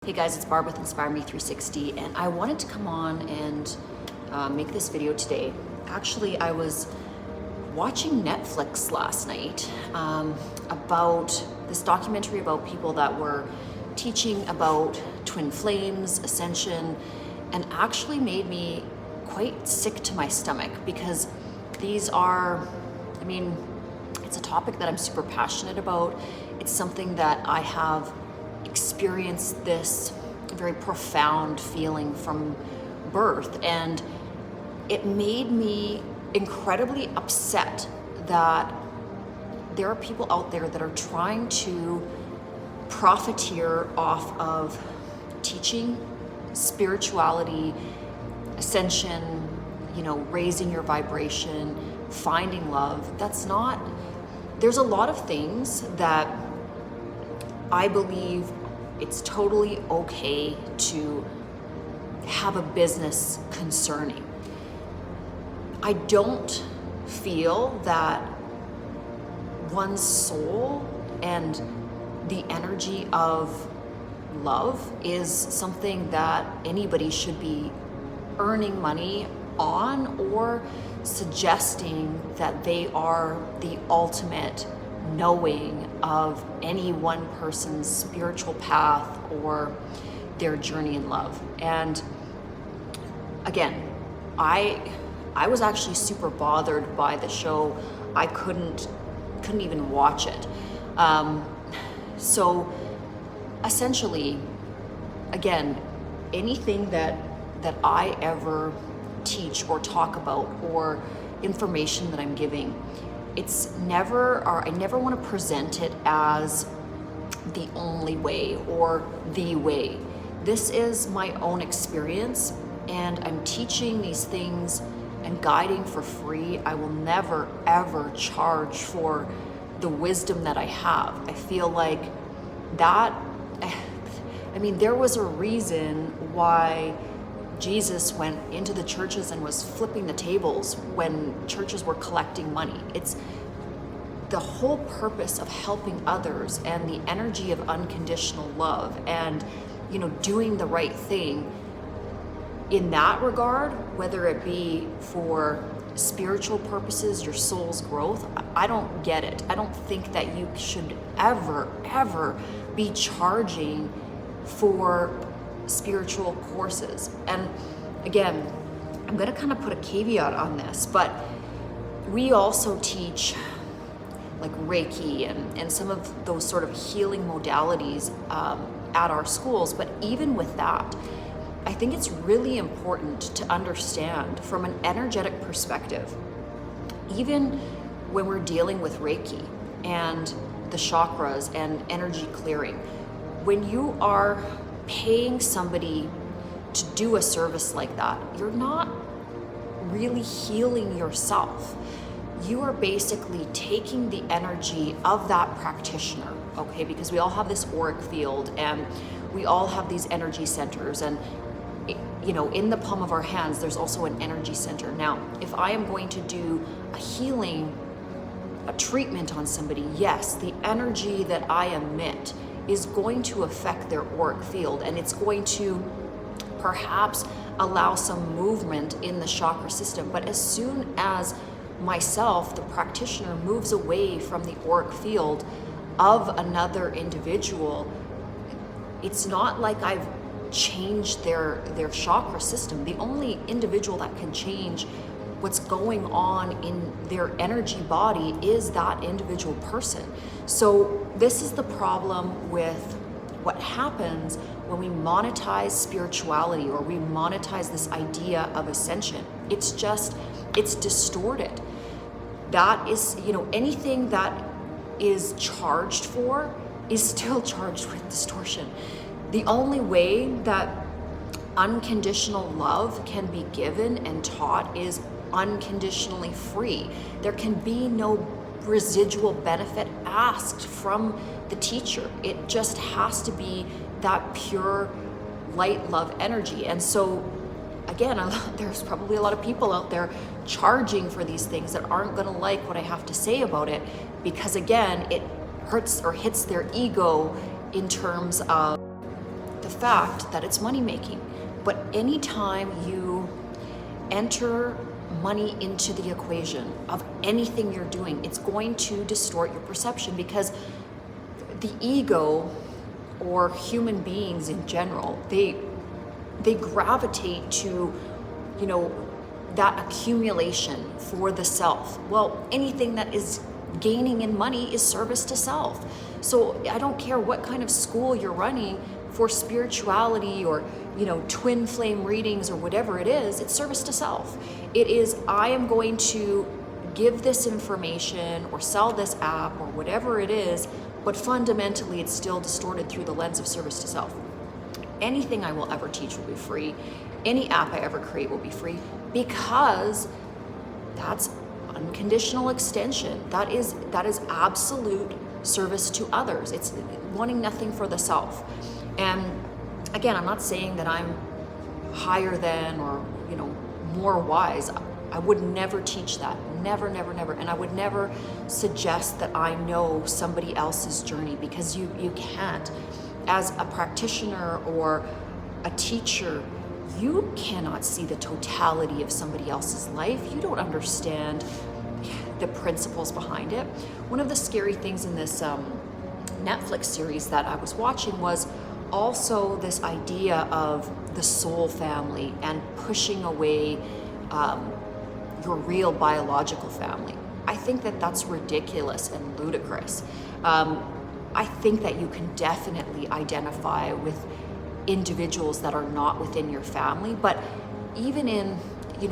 Hey guys, it's Barb with Inspire Me 360, and I wanted to come on and make this video today. Actually, I was watching Netflix last night about this documentary about people that were teaching about twin flames, ascension, and actually made me quite sick to my stomach because these are, it's a topic that I'm super passionate about. It's something that I have experienced this very profound feeling from birth, and it made me incredibly upset that there are people out there that are trying to profiteer off of teaching spirituality, ascension, raising your vibration, finding love. There's a lot of things that I believe it's totally okay to have a business concerning. I don't feel that one's soul and the energy of love is something that anybody should be earning money on or suggesting that they are the ultimate knowing of any one person's spiritual path or their journey in love. And again, I was actually super bothered by the show. I couldn't even watch it. So essentially, again, anything that I ever teach or talk about or information that I'm giving, I never want to present it as the only way or the way. This is my own experience, and I'm teaching these things and guiding for free. I will never ever charge for the wisdom that I have. I feel like that, there was a reason why Jesus went into the churches and was flipping the tables when churches were collecting money. It's the whole purpose of helping others and the energy of unconditional love and, doing the right thing in that regard, whether it be for spiritual purposes, your soul's growth. I don't get it. I don't think that you should ever be charging for spiritual courses. And again, I'm going to kind of put a caveat on this, but we also teach like Reiki and some of those sort of healing modalities at our schools. But even with that, I think it's really important to understand from an energetic perspective, even when we're dealing with Reiki and the chakras and energy clearing, when you are paying somebody to do a service like that, you're not really healing yourself. You are basically taking the energy of that practitioner, okay? Because we all have this auric field and we all have these energy centers, and in the palm of our hands, there's also an energy center. Now, if I am going to do a healing, a treatment on somebody, yes, the energy that I emit is going to affect their auric field, and it's going to perhaps allow some movement in the chakra system. But as soon as myself, the practitioner, moves away from the auric field of another individual, it's not like I've changed their chakra system. The only individual that can change what's going on in their energy body is that individual person. So this is the problem with what happens when we monetize spirituality or we monetize this idea of ascension. It's distorted. That is, anything that is charged for is still charged with distortion. The only way that unconditional love can be given and taught is unconditionally free. There can be no residual benefit asked from the teacher. It just has to be that pure light love energy. And so again, there's probably a lot of people out there charging for these things that aren't going to like what I have to say about it, because again, it hurts or hits their ego in terms of the fact that it's money making. But anytime you enter money into the equation of anything you're doing, it's going to distort your perception, because the ego, or human beings in general, they gravitate to, that accumulation for the self. Well, anything that is gaining in money is service to self. So I don't care what kind of school you're running for spirituality, or twin flame readings, or whatever it is, it's service to self. It is, I am going to give this information or sell this app or whatever it is, but fundamentally it's still distorted through the lens of service to self. Anything I will ever teach will be free. Any app I ever create will be free, because that's unconditional extension. That is absolute service to others. It's wanting nothing for the self. And again, I'm not saying that I'm higher than, or more wise. I would never teach that. Never, never, never. And I would never suggest that I know somebody else's journey, because you can't. As a practitioner or a teacher, you cannot see the totality of somebody else's life. You don't understand the principles behind it. One of the scary things in this Netflix series that I was watching was also this idea of the soul family and pushing away your real biological family. I think that that's ridiculous and ludicrous. I think that you can definitely identify with individuals that are not within your family, but even in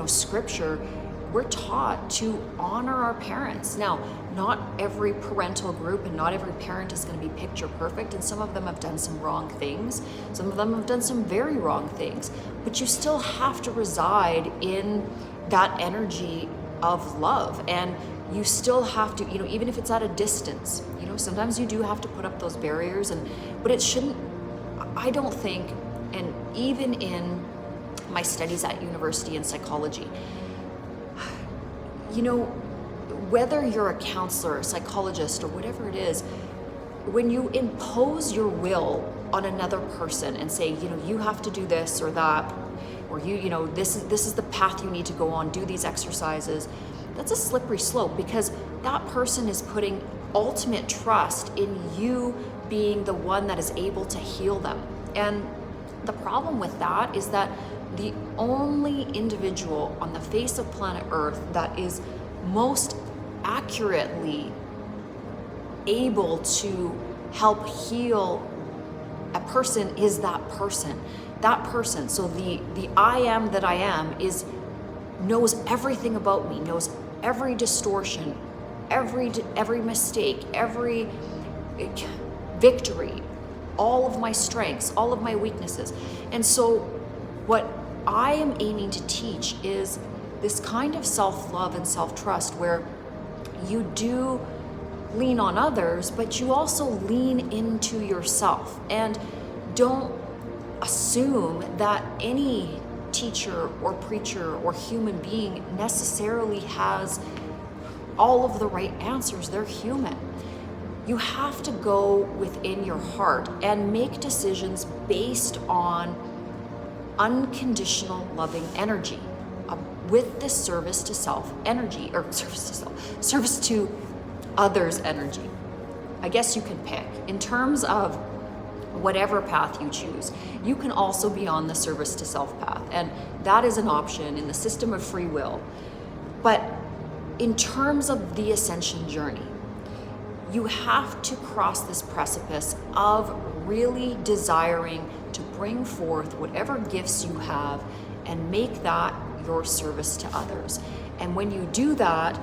scripture, we're taught to honor our parents. Now, not every parental group and not every parent is going to be picture perfect, and some of them have done some wrong things. Some of them have done some very wrong things, but you still have to reside in that energy of love, and you still have to, even if it's at a distance, sometimes you do have to put up those barriers, but it shouldn't, I don't think, and even in my studies at university in psychology, whether you're a counselor, a psychologist, or whatever it is, when you impose your will on another person and say, you have to do this or that, or this is the path you need to go on, do these exercises, that's a slippery slope, because that person is putting ultimate trust in you being the one that is able to heal them. And the problem with that is that the only individual on the face of planet Earth that is most accurately able to help heal a person is that person. That person. So the I am that I am knows everything about me, knows every distortion, every mistake, every victory, all of my strengths, all of my weaknesses. And so what I am aiming to teach is this kind of self-love and self-trust, where you do lean on others, but you also lean into yourself, and don't assume that any teacher or preacher or human being necessarily has all of the right answers. They're human. You have to go within your heart and make decisions based on unconditional loving energy, with this service to self energy, or service to others energy. I guess you can pick. In terms of whatever path you choose, you can also be on the service to self path, and that is an option in the system of free will. But in terms of the ascension journey, you have to cross this precipice of really desiring to bring forth whatever gifts you have and make that your service to others. And when you do that,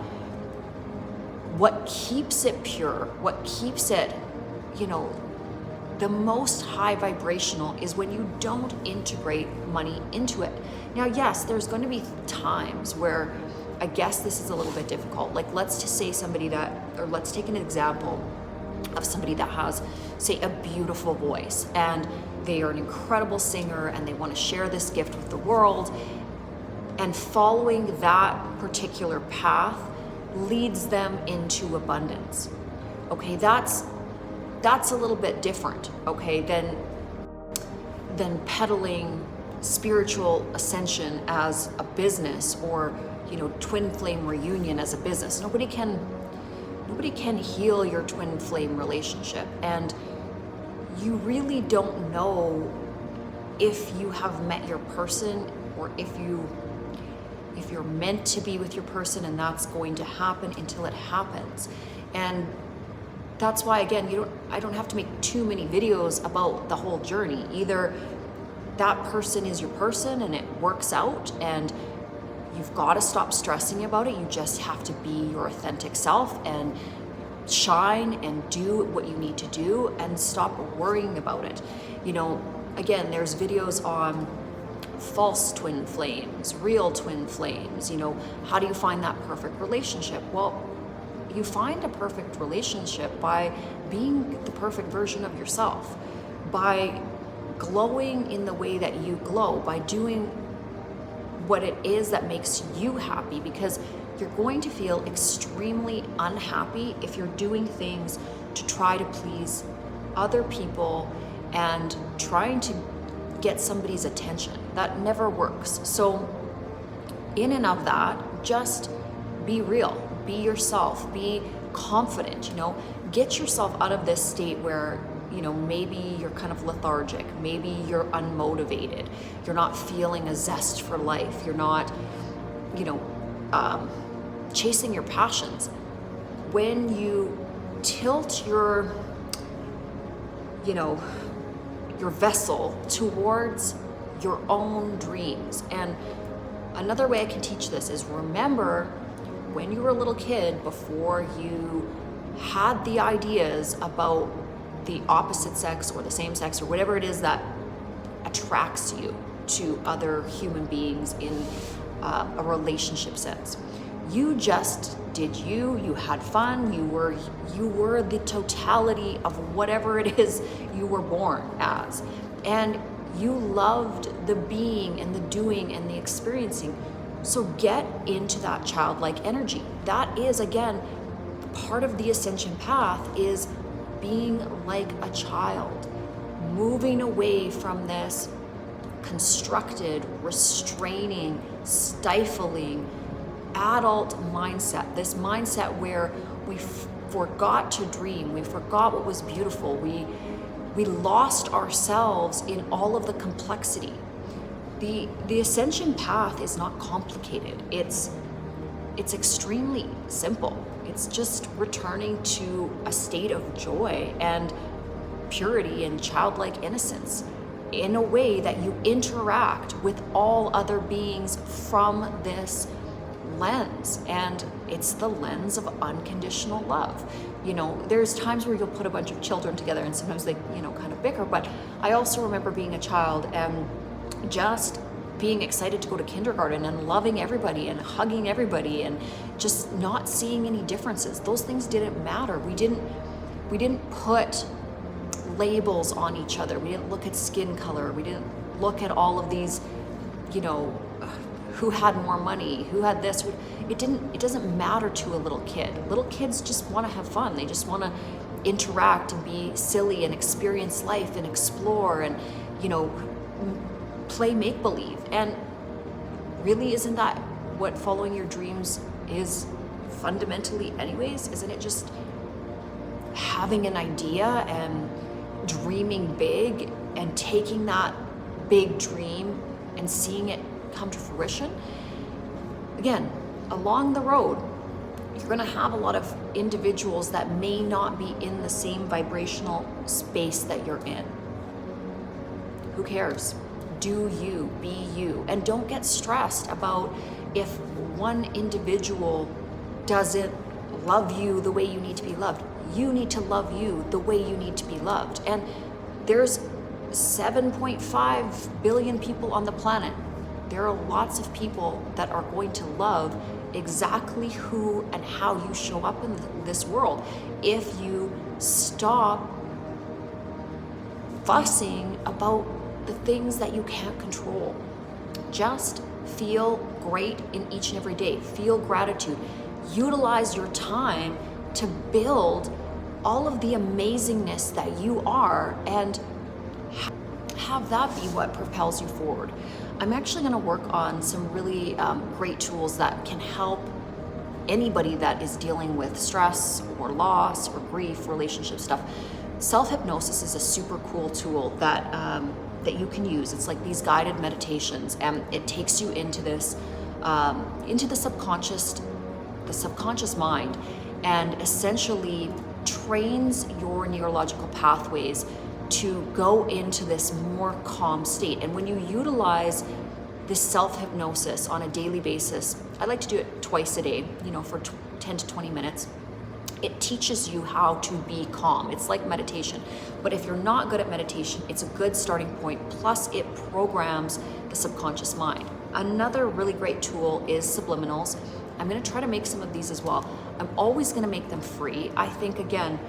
what keeps it pure, what keeps it, the most high vibrational, is when you don't integrate money into it. Now, yes, there's going to be times where I guess this is a little bit difficult. Like, let's just say let's take an example of somebody that has, say, a beautiful voice, and they are an incredible singer, and they want to share this gift with the world, and following that particular path leads them into abundance. Okay, that's a little bit different, okay, than peddling spiritual ascension as a business, or twin flame reunion as a business. Nobody can heal your twin flame relationship, and you really don't know if you have met your person, or if you're meant to be with your person, and that's going to happen until it happens. And that's why, again, I don't have to make too many videos about the whole journey. Either that person is your person and it works out, and you've got to stop stressing about it. You just have to be your authentic self and shine and do what you need to do and stop worrying about it. Again, there's videos on false twin flames, real twin flames. How do you find that perfect relationship? Well, you find a perfect relationship by being the perfect version of yourself, by glowing in the way that you glow, by doing what it is that makes you happy, because you're going to feel extremely unhappy if you're doing things to try to please other people and trying to get somebody's attention. That never works. So in and of that, just be real, be yourself, be confident, get yourself out of this state where, maybe you're kind of lethargic, maybe you're unmotivated, you're not feeling a zest for life, you're not, chasing your passions. When you tilt your vessel towards your own dreams. And another way I can teach this is, remember when you were a little kid, before you had the ideas about the opposite sex or the same sex or whatever it is that attracts you to other human beings in a relationship sense. You just did you had fun, you were the totality of whatever it is you were born as. And you loved the being and the doing and the experiencing. So get into that childlike energy. That is, again, part of the ascension path, is being like a child, moving away from this constructed, restraining, stifling adult mindset, this mindset where we forgot to dream, we forgot what was beautiful, we lost ourselves in all of the complexity. The ascension path is not complicated. It's extremely simple. It's just returning to a state of joy and purity and childlike innocence in a way that you interact with all other beings from this lens. And it's the lens of unconditional love. There's times where you'll put a bunch of children together and sometimes they, kind of bicker. But I also remember being a child and just being excited to go to kindergarten and loving everybody and hugging everybody and just not seeing any differences. Those things didn't matter. We didn't put labels on each other. We didn't look at skin color. We didn't look at all of these, who had more money, who had this. It doesn't matter to a little kid. Little kids just want to have fun. They just want to interact and be silly and experience life and explore and, play make-believe. And really, isn't that what following your dreams is fundamentally anyways? Isn't it just having an idea and dreaming big and taking that big dream and seeing it come to fruition? Again, along the road, you're going to have a lot of individuals that may not be in the same vibrational space that you're in. Who cares? Do you, be you. And don't get stressed about if one individual doesn't love you the way you need to be loved. You need to love you the way you need to be loved. And there's 7.5 billion people on the planet. There are lots of people that are going to love exactly who and how you show up in this world if you stop fussing about the things that you can't control. Just feel great in each and every day. Feel gratitude. Utilize your time to build all of the amazingness that you are, and have that be what propels you forward. I'm actually going to work on some really great tools that can help anybody that is dealing with stress or loss or grief, relationship stuff. Self-hypnosis is a super cool tool that that you can use. It's like these guided meditations, and it takes you into this, into the subconscious mind, and essentially trains your neurological pathways to go into this more calm state. And when you utilize this self-hypnosis on a daily basis, I like to do it twice a day, for 10 to 20 minutes. It teaches you how to be calm. It's like meditation. But if you're not good at meditation, it's a good starting point. Plus, it programs the subconscious mind. Another really great tool is subliminals. I'm going to try to make some of these as well. I'm always going to make them free. I think, again,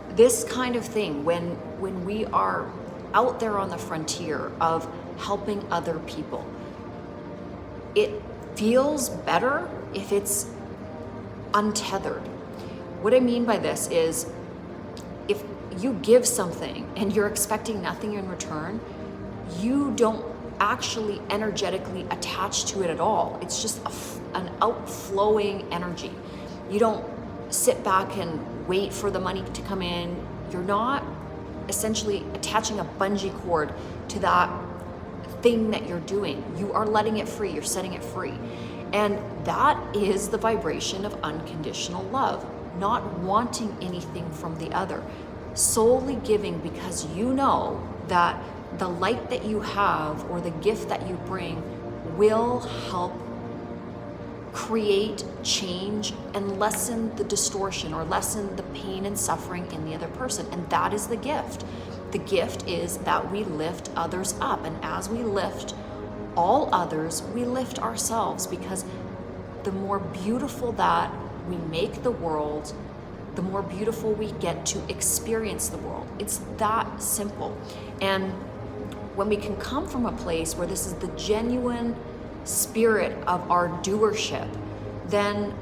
this kind of thing, when we are out there on the frontier of helping other people, it feels better if it's untethered. What I mean by this is, if you give something and you're expecting nothing in return, you don't actually energetically attach to it at all. It's just an outflowing energy. You don't sit back and wait for the money to come in. You're not essentially attaching a bungee cord to that thing that you're doing. You are letting it free. You're setting it free. And that is the vibration of unconditional love. Not wanting anything from the other, solely giving because you know that the light that you have or the gift that you bring will help create change and lessen the distortion or lessen the pain and suffering in the other person. And that is the gift. The gift is that we lift others up. And as we lift all others, we lift ourselves, because the more beautiful that we make the world, the more beautiful we get to experience the world. It's that simple. And when we can come from a place where this is the genuine spirit of our doership, then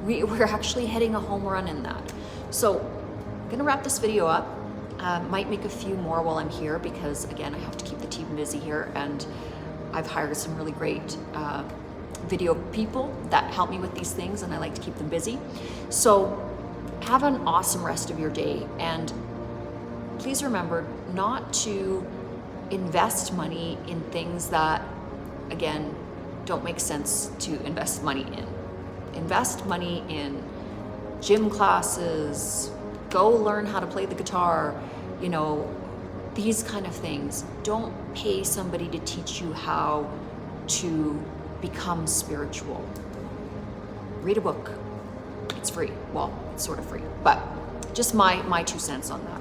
we're actually hitting a home run in that. So I'm gonna wrap this video up. Might make a few more while I'm here, because again, I have to keep the team busy here, and I've hired some really great video people that help me with these things, and I like to keep them busy. So have an awesome rest of your day, and please remember not to invest money in things that, again, don't make sense to invest money in. Invest money in gym classes, go learn how to play the guitar, these kind of things. Don't pay somebody to teach you how to become spiritual. Read a book. It's free. Well, it's sort of free, but just my 2 cents on that.